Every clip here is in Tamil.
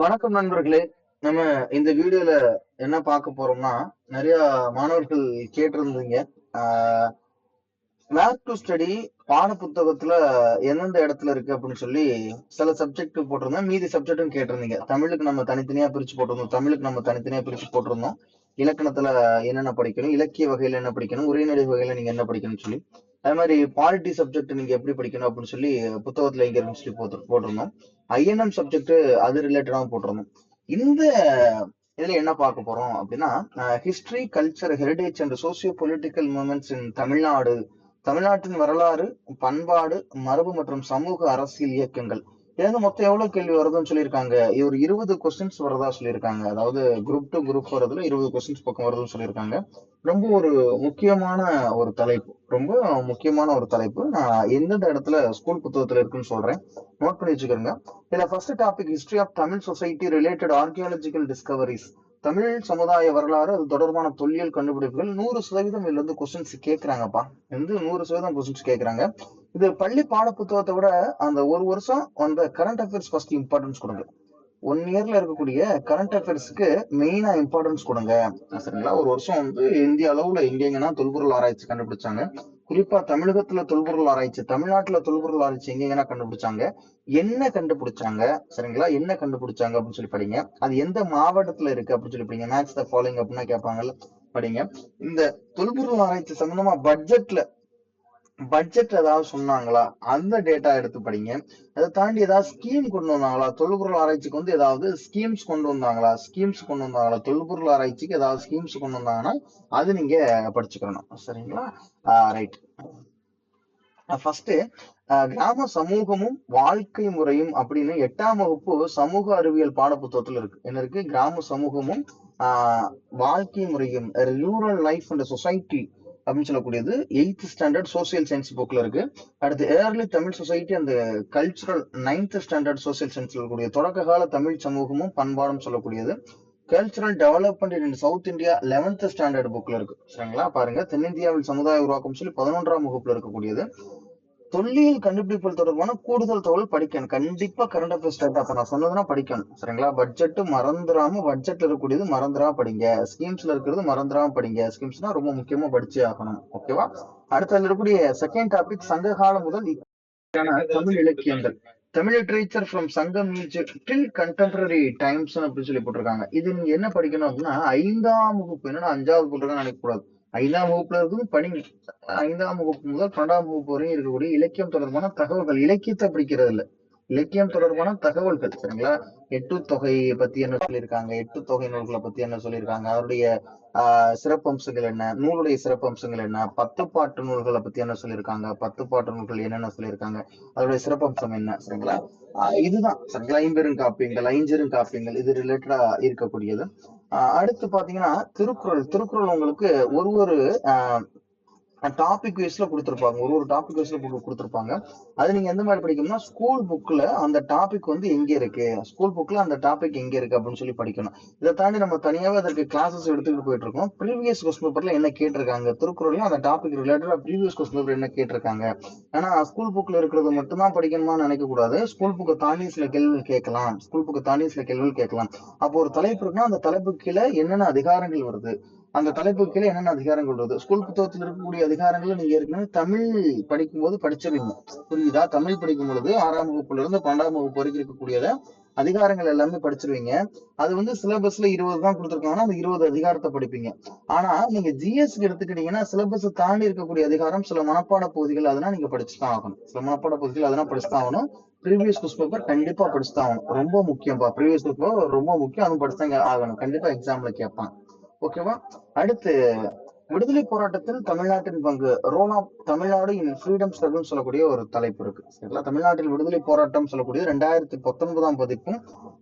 வணக்கம் நண்பர்களே. நம்ம இந்த வீடியோல என்ன பார்க்க போறோம்னா, நிறைய மாணவர்கள் கேட்டிருந்தீங்க. ஆஹ் வேர் டு ஸ்டடி பாட புத்தகத்துல எந்தெந்த இடத்துல இருக்கு அப்படின்னு சொல்லி சில சப்ஜெக்ட் போட்டிருந்தோம். மீதி சப்ஜெக்டும் கேட்டிருந்தீங்க. தமிழுக்கு நம்ம தனித்தனியா பிரிச்சு போட்டிருந்தோம். தமிழுக்கு நம்ம தனித்தனியா பிரிச்சு போட்டிருந்தோம். இலக்கணத்துல என்னென்ன படிக்கணும், இலக்கிய வகையில என்ன படிக்கணும், உரைநடை வகையில நீங்க என்ன படிக்கணும்னு சொல்லி, அது மாதிரி பாலிட்டி சப்ஜெக்ட் நீங்க எப்படி படிக்கணும் அப்படின்னு சொல்லி புத்தகத்துல எங்க இருக்குன்னு சொல்லி போட்டிருந்தோம். ஐஎன்எம் சப்ஜெக்ட் அது ரிலேட்டடாகவும் போட்டிருந்தோம். இந்த இதுல என்ன பார்க்க போறோம் அப்படின்னா, history, culture, heritage and socio political movements in Tamil Nadu, தமிழ்நாட்டின் வரலாறு, பண்பாடு, மரபு மற்றும் சமூக அரசியல் இயக்கங்கள். இது வந்து மொத்தம் எவ்வளவு கேள்வி வருதுன்னு சொல்லியிருக்காங்க. ஒரு 20 கொஸ்டின்ஸ் வரதா சொல்லியிருக்காங்க. அதாவது குரூப் டு குரூப் வரதுல 20 கொஸ்டின்ஸ் பக்கம் வருதுன்னு சொல்லியிருக்காங்க. ரொம்ப ஒரு முக்கியமான ஒரு தலைப்பு. ரொம்ப முக்கியமான ஒரு தலைப்பு. நான் எந்தெந்த இடத்துல ஸ்கூல் புத்தகத்துல இருக்குன்னு சொல்றேன். நோட் பண்ணி வச்சுக்கோங்க. இதுல first topic history of Tamil society related archaeological discoveries. Tamil சமுதாய வரலாறு, அது தொடர்பான தொல்லியல் கண்டுபிடிப்புகள். 100% இதுல இருந்து கொஸ்டின்ஸ் கேட்கறாங்கப்பா. 100% கொஸ்டின்ஸ் கேட்கறாங்க. இது பள்ளி பாட புத்தகத்தை விட அந்த ஒரு வருஷம் அந்த கரண்ட் அஃபேர்ஸ் ஃபர்ஸ்ட் இம்பார்ட்டன்ஸ் கொடுங்க. 1 இயர்ல இருக்கக்கூடிய கரண்ட் அஃபேர்ஸ்க்கு மெயினா இம்பார்ட்டன்ஸ் கொடுங்க. சரிங்களா? ஒரு வருஷம் வந்து இந்திய அளவுல எங்கெங்கன்னா தொல்பொருள் ஆராய்ச்சி கண்டுபிடிச்சாங்க. குறிப்பா தமிழகத்துல தொல்பொருள் ஆராய்ச்சி, தமிழ்நாட்டுல தொல்பொருள் ஆராய்ச்சி எங்கெங்கன்னா கண்டுபிடிச்சாங்க, என்ன கண்டுபிடிச்சாங்க, சரிங்களா? என்ன கண்டுபிடிச்சாங்க அப்படின்னு சொல்லி படிங்க. அது எந்த மாவட்டத்துல இருக்கு அப்படின்னு சொல்லி படிங்க. மேட்ச் த ஃபாலோயிங் அப்படின்னா கேட்பாங்கல்ல, படிங்க. இந்த தொல்பொருள் ஆராய்ச்சி சம்பந்தமா பட்ஜெட் ஏதாவது சொன்னாங்களா, அந்த டேட்டா எடுத்து படிங்க. அதை தாண்டி ஏதாவது ஸ்கீம் கொண்டு வந்தாங்களா, தொல்பொருள் ஆராய்ச்சிக்கு வந்து ஏதாவது ஸ்கீம்ஸ் கொண்டு வந்தாங்களா, தொல்பொருள் ஆராய்ச்சிக்கு ஏதாவது ஸ்கீம்ஸ் கொண்டு வந்தாங்கன்னா அது நீங்க படிச்சுக்கணும். சரிங்களா? ரைட். ஃபர்ஸ்ட் கிராம சமூகமும் வாழ்க்கை முறையும் அப்படின்னு 8ஆம் வகுப்பு சமூக அறிவியல் பாட புத்தகத்துல இருக்கு. என்ன இருக்கு? கிராம சமூகமும் வாழ்க்கை முறையும், ரூரல் லைஃப் அண்ட் சொசைட்டி அப்படின்னு சொல்லக்கூடியது 8th ஸ்டாண்டர்ட் சோசியல் சயின்ஸ் புக்ல இருக்கு. அடுத்து ஏர்லி தமிழ் சொசைட்டி அந்த cultural 9th standard social science சொல்லக்கூடிய தொடக்க கால தமிழ் சமூகமும் பண்பாடும் சொல்லக்கூடியது. Cultural development in South India 11th standard புக்ல இருக்கு. சரிங்களா? பாருங்க, தென்னிந்தியாவில் சமுதாய உருவாக்கம் சொல்லி 11ஆம் வகுப்புல இருக்கக்கூடியது. தொல்லியல் கண்டுபிடிப்புகள் தொடர்பான கூடுதல் தகவல் படிக்கணும். கண்டிப்பா கரண்ட் அஃபேர்ஸ் டேட்டா அப்ப நான் சொன்னதுன்னா படிக்கணும். சரிங்களா? பட்ஜெட் மறந்துடாம, பட்ஜெட்ல இருக்கக்கூடியது மறந்துடாம படிங்க. ஸ்கீம்ஸ்ல இருக்கிறது மறந்துடாம படிங்க. ஸ்கீம்ஸ்னா ரொம்ப முக்கியமா படிச்சே ஆகணும். ஓகேவா? அடுத்ததுல இருக்கக்கூடிய செகண்ட் டாபிக் சங்க காலம் முதல் தமிழ் இலக்கியங்கள். தமிழ் லிட்டரேச்சர் ஃப்ரம் சங்கம் டில் கண்டெம்பரரி டைம்ஸ் அப்படின்னு சொல்லி போட்டிருக்காங்க. இது நீங்க என்ன படிக்கணும் அப்படின்னா 5ஆம் வகுப்பு, என்னன்னா 5வது போட்டிருக்கான்னு நினைக்கக்கூடாது. 5ஆம் வகுப்புல இருக்கும் படிங்க. 5ஆம் வகுப்பு முதல் 12ஆம் வகுப்பு வரையும் இருக்கக்கூடிய இலக்கியம் தொடர்பான தகவல்கள். இலக்கியத்தை படிக்கிறது இல்ல, இலக்கியம் தொடர்பான தகவல்கள். சரிங்களா? எட்டு தொகையை பத்தி என்ன சொல்லியிருக்காங்க, எட்டு தொகை நூல்களை பத்தி என்ன சொல்லியிருக்காங்க, அவருடைய சிறப்பம்சங்கள் என்ன, நூலுடைய சிறப்பம்சங்கள் என்ன, 10 பாட்டு நூல்களை பத்தி என்ன சொல்லியிருக்காங்க, 10 பாட்டு நூல்கள் என்னென்ன சொல்லியிருக்காங்க, அதோடைய சிறப்பம்சம் என்ன. சரிங்களா? இதுதான். சரிங்களா? ஐம்பெருங்காப்பியங்கள் இது ரிலேட்டடா இருக்கக்கூடியது. அடுத்து பாத்தீங்கன்னா திருக்குறள் உங்களுக்கு ஒரு டாபிக் வைஸ்ல கொடுத்துருப்பாங்க. ஒரு டாபிக் வைஸ்ல கொடுத்துருப்பாங்க. அது நீங்க எந்த மாதிரி படிக்கணும்னா, ஸ்கூல் புக்ல அந்த டாபிக் வந்து எங்க இருக்கு, ஸ்கூல் புக்ல அந்த டாபிக் எங்க இருக்கு அப்படின்னு சொல்லி படிக்கணும். இதை தாண்டி நம்ம தனியாவே அதற்கு கிளாஸஸ் எடுத்துக்கிட்டு போயிட்டு இருக்கோம். ப்ரீவியஸ் கொஸ்டின் பேப்பர்ல என்ன கேட்டிருக்காங்க, திருக்குறள்ல அந்த டாபிக் ரிலேட்டடா ப்ரீவியஸ் கொஸ்டின் பேப்பர் என்ன கேட்டிருக்காங்க. ஏன்னா ஸ்கூல் புக்ல இருக்கிறது மட்டும்தான் படிக்கணுமான்னு நினைக்க கூடாது. ஸ்கூல் புக்கை தாண்டி சில கேள்விகள் கேட்கலாம். அப்போ ஒரு தலைப்பு இருக்குன்னா அந்த தலைப்புக்கு கீழே என்னென்ன அதிகாரங்கள் வருது, அந்த தலைப்புக்கு கீழே என்னென்ன அதிகாரங்கள் வருது. ஸ்கூல் புத்தகத்தில் இருக்கக்கூடிய அதிகாரங்களை நீங்க ஏற்கனவே தமிழ் படிக்கும்போது படிச்சிருவீங்க. புரியுதா? தமிழ் படிக்கும் பொழுது 6ஆம் வகுப்புல இருந்து 12ஆம் வகுப்பு வரைக்கும் இருக்கக்கூடியத அதிகாரங்கள் எல்லாமே படிச்சிருவீங்க. அது வந்து சிலபஸ்ல 20 தான் கொடுத்துருக்காங்கன்னா அந்த 20 அதிகாரத்தை படிப்பீங்க. ஆனா நீங்க ஜிஎஸ்க்கு எடுத்துக்கிட்டீங்கன்னா சிலபஸ் தாண்டி இருக்கக்கூடிய அதிகாரம் சில மனப்பாட பகுதிகள், அதெல்லாம் நீங்க படிச்சுதான் ஆகணும். சில மனப்பாட பகுதிகள் அதெல்லாம் படிச்சுதான் ஆகணும். ப்ரீவியஸ் கொஸ்டின் பேப்பர் கண்டிப்பா படிச்சுதான் ஆகணும். ரொம்ப முக்கியம்பா. ப்ரீவியஸ் பேப்பர் ரொம்ப முக்கியம். அதுவும் படிச்சுதான் ஆகணும். கண்டிப்பா எக்ஸாம்ல கேட்பான். ஓகேவா? அடுத்து விடுதலை போராட்டத்தில் தமிழ்நாட்டின் பங்கு, role of Tamil Nadu in freedom struggle சொல்லக்கூடிய ஒரு தலைப்பு இருக்கு. சரிங்களா? தமிழ்நாட்டில் விடுதலை போராட்டம் சொல்லக்கூடிய 2019ஆம் பதிப்பும்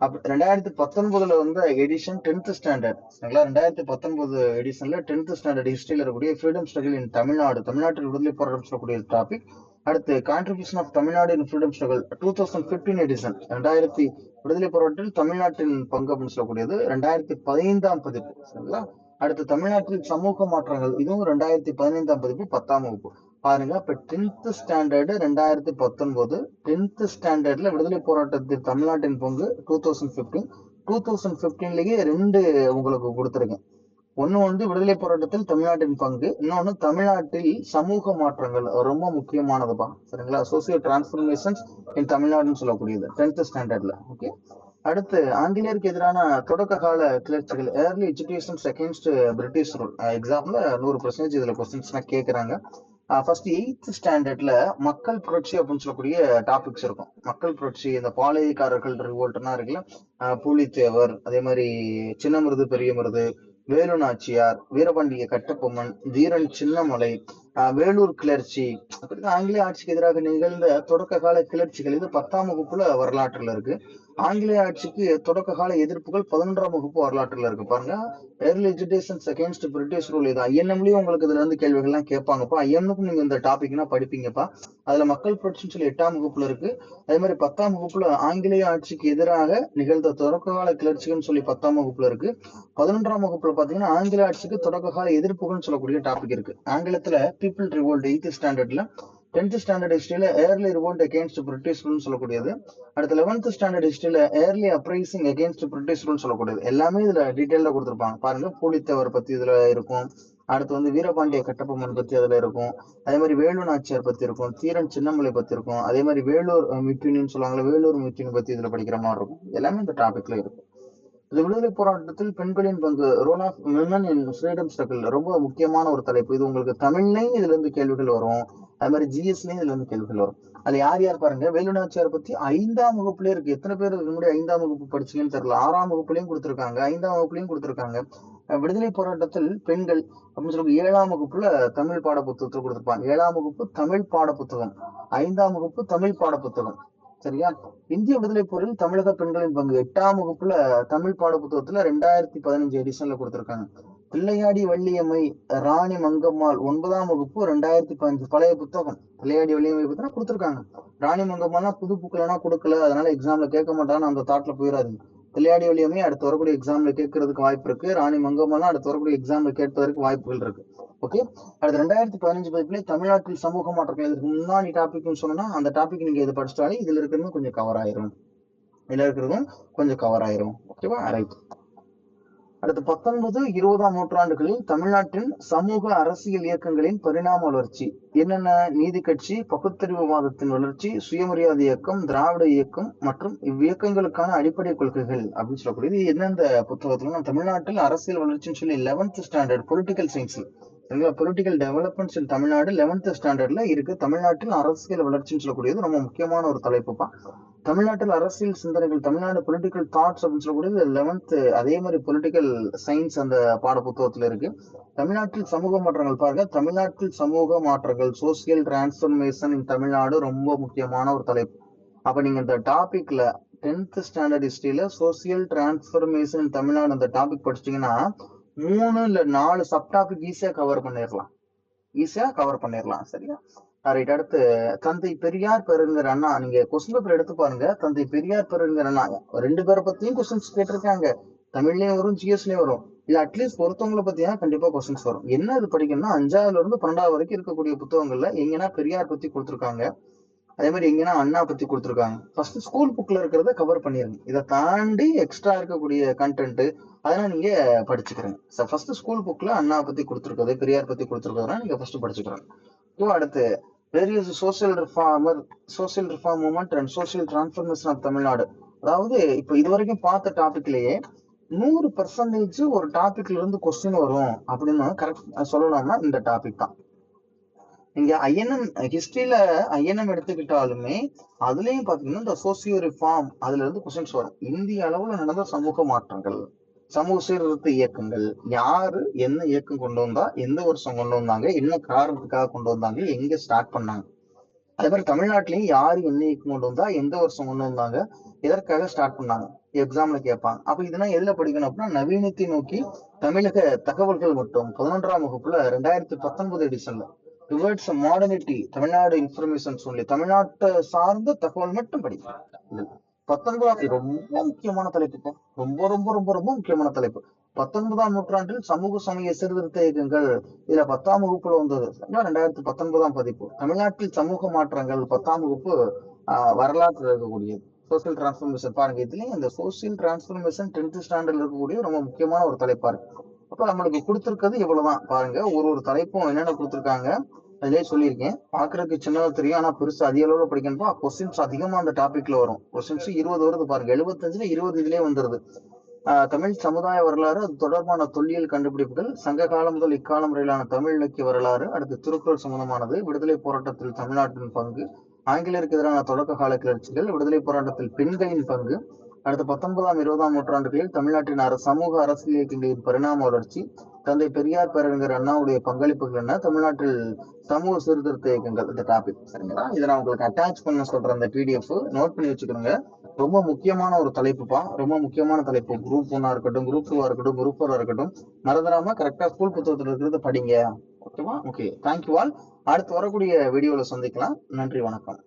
2019 வந்து எடிஷன் 10th ஸ்டாண்டர்ட். சரிங்களா? 2019 எடிஷன்ல 10th ஸ்டாண்டர்ட் ஹிஸ்டரியில இருக்கக்கூடிய ஃப்ரீடம் ஸ்ட்ரகிள் இன் தமிழ்நாட்டில் விடுதலை போராட்டம் சொல்லக்கூடிய டாபிக். அடுத்து contribution of Tamil Nadu in freedom struggle 2015 edition, 2000 விடுதலை போராட்டத்தில் தமிழ்நாட்டின் பங்கு அப்படின்னு சொல்லக்கூடியது 2015ஆம் பதிப்பு. சரிங்களா? அடுத்து தமிழ்நாட்டில் சமூக மாற்றங்கள், இதுவும் 2015ஆம் பதிப்பு, 10ஆம் வகுப்பு. பாருங்க. இப்ப 10th ஸ்டாண்டர்டு 2019, 10th ஸ்டாண்டர்ட்ல விடுதலை போராட்டத்தில் தமிழ்நாட்டின் பங்கு 2015. 2015லயே 2 உங்களுக்கு கொடுத்துருக்கேன். ஒண்ணு வந்து விடுதலை போராட்டத்தில் தமிழ்நாட்டின் பங்கு, இன்னொன்னு தமிழ்நாட்டில் சமூக மாற்றங்கள் ரொம்ப முக்கியமானதுப்பா. சரிங்களா? சோசியல் டிரான்ஸ்பர்மேஷன்ஸ் இன் தமிழ்நாடுன்னு சொல்லக்கூடியது 10th ஸ்டாண்டர்ட்ல. ஓகே. அடுத்து ஆங்கிலேயருக்கு எதிரான தொடக்க கால கிளர்ச்சிகள், early agitations against British rule. எக்ஸாம்ல 100% இதுல கொஸ்டின்ஸ் கேட்கறாங்க. ஃபர்ஸ்ட் 8th ஸ்டாண்டர்ட்ல மக்கள் புரட்சி அப்படின்னு சொல்லக்கூடிய டாபிக்ஸ் இருக்கும். மக்கள் புரட்சி, இந்த பாளையக்காரர்கள் ரிவோல்ட்னா இருக்குல்ல, பூலித்தேவர், அதே மாதிரி சின்னமருது பெரியமருது, வேலு நாச்சியார், வீரபாண்டிய கட்டபொம்மன், தீரன் சின்னமலை, வேலூர் கிளர்ச்சி, அப்படிதான் ஆங்கிலேய ஆட்சிக்கு எதிராக நிகழ்ந்த தொடக்க கால கிளர்ச்சிகள். இது 10ஆம் வகுப்புல வரலாற்றுல இருக்கு. ஆங்கிலேய ஆட்சிக்கு தொடக்க கால எதிர்ப்புகள் 11ஆம் வகுப்பு வரலாற்றுல இருக்கு. பாருங்க, early agitations against British rule. இது ஐஎன்எம்லயும் உங்களுக்கு இதுல இருந்து கேள்விகள் எல்லாம் கேட்பாங்கப்பா. ஐஎன்எம்க்கு நீங்க இந்த டாபிக்னா படிப்பீங்கப்பா. அதுல மக்கள் புரட்சின்னு சொல்லி 8ஆம் வகுப்புல இருக்கு. அதே மாதிரி 10ஆம் வகுப்புல ஆங்கிலேய ஆட்சிக்கு எதிராக நிகழ்ந்த தொடக்க கால கிளர்ச்சிகள்னு சொல்லி 10ஆம் வகுப்புல இருக்கு. 11ஆம் வகுப்புல பாத்தீங்கன்னா ஆங்கில ஆட்சிக்கு தொடக்க கால எதிர்ப்புகள்னு சொல்லக்கூடிய டாபிக் இருக்கு. ஆங்கிலத்துல பீப்புள் ரிவோல்ட் 8th ஸ்டாண்டர்ட்ல. 10th ஸ்டாண்டர்ட் ஹிஸ்டரியில early revolt against British rule சொல்லக்கூடியது. அடுத்து 11th ஸ்டாண்டர்ட் ஹிஸ்டரியில early uprising against British rule சொல்லக்கூடியது. எல்லாமே இதுல டீடைல்ல கொடுத்திருப்பாங்க. பாருங்க, பூலித்தேவர் பத்தி இதுல இருக்கும். அடுத்து வந்து வீரபாண்டிய கட்டபொம்மன் பத்தி அதுல இருக்கும். அதே மாதிரி வேலு நாச்சியார் பத்தி இருக்கும். தீரன் சின்னமலை பத்தி இருக்கும். அதே மாதிரி வேலூர் மியூட்டினின்னு சொல்லுவாங்கல்ல, வேலூர் மியூட்டினி பத்தி இதுல படிக்கிற மாதிரி இருக்கும். எல்லாமே இந்த டாபிக்ல இருக்கும். இது விடுதலை போராட்டத்தில் பெண்களின் பங்கு, role of women in freedom struggle, ரொம்ப முக்கியமான ஒரு தலைப்பு. இது உங்களுக்கு தமிழ்லயும் இதுல இருந்து கேள்விகள் வரும். அது மாதிரி ஜிஎஸ்லயும் இதுல இருந்து கேள்விகள் வரும். அது யார் யார் பாருங்க. வேலுநாச்சியார் பத்தி 5ஆம் வகுப்புலயே இருக்கு. எத்தனை பேர் இதுக்கு முன்னாடி 5ஆம் வகுப்பு படிச்சீங்கன்னு தெரியல. 6ஆம் வகுப்புலயும் கொடுத்திருக்காங்க, 5ஆம் வகுப்புலயும் கொடுத்திருக்காங்க. விடுதலை போராட்டத்தில் பெண்கள் அப்படின்னு சொல்லி 7ஆம் வகுப்புல தமிழ் பாட புத்தகத்துல கொடுத்திருப்பாங்க. 7ஆம் வகுப்பு தமிழ் பாட புத்தகம், 5ஆம் வகுப்பு தமிழ் பாட புத்தகம். சரியா? இந்திய விடுதலை போரில் தமிழக பெண்களின் பங்கு 8ஆம் வகுப்புல தமிழ் பாட புத்தகத்துல 2015 எடிஷன்ல கொடுத்திருக்காங்க. பிள்ளையாடி வள்ளியம்மை, ராணி மங்கம்மாள் 9ஆம் வகுப்பு 2015 பழைய புத்தகம். பிள்ளையாடி வள்ளியம்மை பத்தினா கொடுத்திருக்காங்க. ராணி மங்கம்மாள்னா புது புக்லனா கொடுக்கல, அதனால எக்ஸாம்ல கேட்க மாட்டான்னு அந்த தாட்ல போயிடாதீங்க. பிள்ளையாடி வள்ளியம்மை அடுத்து வரக்கூடிய எக்ஸாம்ல கேட்கறதுக்கு வாய்ப்பு இருக்கு. ராணி மங்கம்மாள்னா அடுத்து வரக்கூடிய எக்ஸாம்ல கேட்பதற்கு வாய்ப்புகள் இருக்கு. ஓகே. அடுத்து 2015 பதிப்புல தமிழ்நாட்டில் சமூக மாற்றங்கள். இதுக்கு முன்னாடி டாபிக்னு சொன்னா அந்த டாபிக் நீங்க இது படிச்சிட்டாலே இதுல இருக்கிறதும் கொஞ்சம் கவர் ஆயிரும். இதுல இருக்கிறதும் கொஞ்சம் கவர் ஆயிரும். ஓகேவா? ரைட். அடுத்து 19, 20ஆம் நூற்றாண்டுகளில் தமிழ்நாட்டின் சமூக அரசியல் இயக்கங்களின் பரிணாம வளர்ச்சி என்னென்ன? நீதி கட்சி, பகுத்தறிவுவாதத்தின் வளர்ச்சி, சுயமரியாதை இயக்கம், திராவிட இயக்கம் மற்றும் இவ்வியக்கங்களுக்கான அடிப்படை கொள்கைகள் அப்படின்னு சொல்லக்கூடியது எந்தெந்த புத்தகத்துல? தமிழ்நாட்டில் அரசியல் வளர்ச்சின்னு சொல்லி 11th standard political science, political developments இன் தமிழ்நாடு 11th ஸ்டாண்டர்ட்ல இருக்கு. தமிழ்நாட்டில் அரசியல் வளர்ச்சின்னு சொல்லக்கூடியது ரொம்ப முக்கியமான ஒரு தலைப்புப்பா. தமிழ்நாட்டில் அரசியல் சிந்தனைகள், தமிழ்நாடு பொலிட்டிக்கல் தாட்ஸ் அப்படின்னு சொல்லக்கூடியது 11th. அதே மாதிரி பொலிட்டிக்கல் சயின்ஸ் அந்த பாட புத்தகத்துல இருக்கு. தமிழ்நாட்டில் சமூக மாற்றங்கள் பாருங்க. தமிழ்நாட்டில் சமூக மாற்றங்கள், சோசியல் டிரான்ஸ்பர்மேஷன் இன் தமிழ்நாடு ரொம்ப முக்கியமான ஒரு தலைப்பு. அப்ப நீங்க இந்த டாபிக்ல 10th ஸ்டாண்டர்ட் ஹிஸ்டரியில சோசியல் டிரான்ஸ்பர்மேஷன் இன் தமிழ்நாடு அந்த டாபிக் படிச்சிட்டீங்கன்னா 3 இல்ல 4 சப் டாபிக் ஈஸியா கவர் பண்ணிடலாம். சரியா? ரைட். அடுத்து தந்தை பெரியார் பெருங்கர் அண்ணா. நீங்க கொஸ்டின் பேப்பர் எடுத்து பாருங்க. தந்தை பெரியார் பெருங்கர் அண்ணா 2 பேரை பத்தியும் கொஸ்டின்ஸ் கேட்டிருக்காங்க. தமிழ்லயும் வரும், ஜிஎஸ்லயும் வரும். இல்ல அட்லீஸ்ட் ஒருத்தவங்களை பத்தியா கண்டிப்பா கொஸ்டின்ஸ் வரும். என்ன இது படிக்கணும்னா 5ஆவதுல இருந்து 12ஆவது வரைக்கும் இருக்கக்கூடிய புத்தகங்கள்ல எங்கன்னா பெரியார் பத்தி கொடுத்திருக்காங்க, அதே மாதிரி எங்கன்னா அண்ணா பத்தி கொடுத்திருக்காங்க. ஃபர்ஸ்ட் ஸ்கூல் புக்ல இருக்கிறத கவர் பண்ணிருங்க. இதை தாண்டி எக்ஸ்ட்ரா இருக்கக்கூடிய கண்டென்ட் அதெல்லாம் நீங்க படிச்சுக்கிறீங்க. ஃபர்ஸ்ட் ஸ்கூல் புக்ல அண்ணா பத்தி கொடுத்திருக்கிறது, பெரியார் பத்தி கொடுத்திருக்கிறதுனா நீங்க ஃபர்ஸ்ட் படிச்சுக்கிறீங்க. அடுத்து various social reform movement and social transformation of Tamil Nadu. அதாவது இப்ப இது வரைக்கும் பார்த்த டாபிக்லயே 100% ஒரு டாபிக்ல இருந்து கொஸ்டின் வரும் அப்படின்னு கரெக்ட் சொல்லலாம்னா இந்த டாபிக் தான். நீங்க ஐஎன்எம் ஹிஸ்டரியில ஐஎன்எம் எடுத்துக்கிட்டாலுமே அதுலயும் பாத்தீங்கன்னா இந்த சோசியோ ரிஃபார்ம் அதுல இருந்து கொஸ்டின்ஸ் வரும். இந்திய அளவுல நடந்த சமூக மாற்றங்கள், சமூக சீர்திருத்த இயக்கங்கள், யாரு என்ன இயக்கம் கொண்டு வந்தா, எந்த வருஷம் கொண்டு வந்தாங்க, என்ன காரணத்துக்காக கொண்டு வந்தாங்க, எங்க ஸ்டார்ட் பண்ணாங்க. அதே மாதிரி தமிழ்நாட்டிலையும் யாரு என்ன இயக்கம் கொண்டு வந்தா, எந்த வருஷம் கொண்டு வந்தாங்க, எதற்காக ஸ்டார்ட் பண்ணாங்க, எக்ஸாம்ல கேட்பாங்க. அப்ப இதெல்லாம் எதுல படிக்கணும் அப்படின்னா நவீனத்தை நோக்கி தமிழக தகவல்கள் மட்டும் 11ஆம் வகுப்புல 2019 எடிஷன்ல டுவர்ட்ஸ் மாடர்னிட்டி தமிழ்நாடு இன்ஃபர்மேஷன் சொல்லி தமிழ்நாட்டை சார்ந்த தகவல் மட்டும் படிக்கலாம். ரொம்ப முக்கியமான தலைப்புப்பா. ரொம்ப ரொம்ப ரொம்ப ரொம்ப முக்கியமான தலைப்பு. 19ஆம் நூற்றாண்டில் சமூக சமய சீர்திருத்த இயக்கங்கள். இதுல 10ஆம் வகுப்புல வந்தது. 2019ஆம் பதிப்பு. தமிழ்நாட்டில் சமூக மாற்றங்கள் 10ஆம் வகுப்பு. வரலாற்றுல இருக்கக்கூடியது. சோசியல் டிரான்ஸ்பர்மேஷன் பாருங்க. இதுலயும் இந்த சோசியல் டிரான்ஸ்பர்மேஷன் 10th ஸ்டாண்டர்ட்ல இருக்கக்கூடிய ரொம்ப முக்கியமான ஒரு தலைப்பா இருக்கு. அப்ப நம்மளுக்கு கொடுத்திருக்கிறது இவ்வளவுதான் பாருங்க. ஒரு ஒரு தலைப்பும் என்னென்ன கொடுத்திருக்காங்க அதிலே சொல்லியிருக்கேன். பாக்குறதுக்கு சின்னதா தெரியும். ஆனா பெருசா அதிக அளவுல படிக்கணும்ப்பா. கொஸ்டின்ஸ் அதிகமா அந்த டாபிக்ல வரும். கொஸ்டின்ஸ் 20 வருது பாருங்க. 75ல 20 இதுலயே வந்துருது. தமிழ் சமுதாய வரலாறு, அது தொடர்பான தொல்லியல் கண்டுபிடிப்புகள், சங்க காலம் முதல் இக்காலம் வரையிலான தமிழ் இலக்கிய வரலாறு, அடுத்து திருக்குறள் சம்பந்தமானது, விடுதலை போராட்டத்தில் தமிழ்நாட்டின் பங்கு, ஆங்கிலேயருக்கு எதிரான தொடக்க கால கிளர்ச்சிகள், விடுதலை போராட்டத்தில் பெண்களின் பங்கு, அடுத்து 19ஆம் 20ஆம் நூற்றாண்டுகளில் தமிழ்நாட்டின் சமூக அரசியல் இயக்கங்களின் பரிணாம வளர்ச்சி, தந்தை பெரியார் பேரறிஞர் அண்ணாவுடைய பங்களிப்புகள் என்ன, தமிழ்நாட்டில் சமூக சீர்திருத்த இயக்கங்கள், இந்த டாபிக் சரிங்களா. இதை நான் உங்களுக்கு அட்டாச் பண்ண சொல்றேன். அந்த PDF நோட் பண்ணி வச்சுக்கோங்க. ரொம்ப முக்கியமான ஒரு தலைப்புப்பா. ரொம்ப முக்கியமான தலைப்பு. குரூப் 1 இருக்கட்டும், குரூப் 2 இருக்கட்டும், குரூப் 4 இருக்கட்டும், மறந்துடாம கரெக்டா ஸ்கூல் புத்தகத்துல இருக்கிறத படிங்க. ஓகேவா? Okay, thank you all. அடுத்து வரக்கூடிய வீடியோல சந்திக்கலாம். நன்றி, வணக்கம்.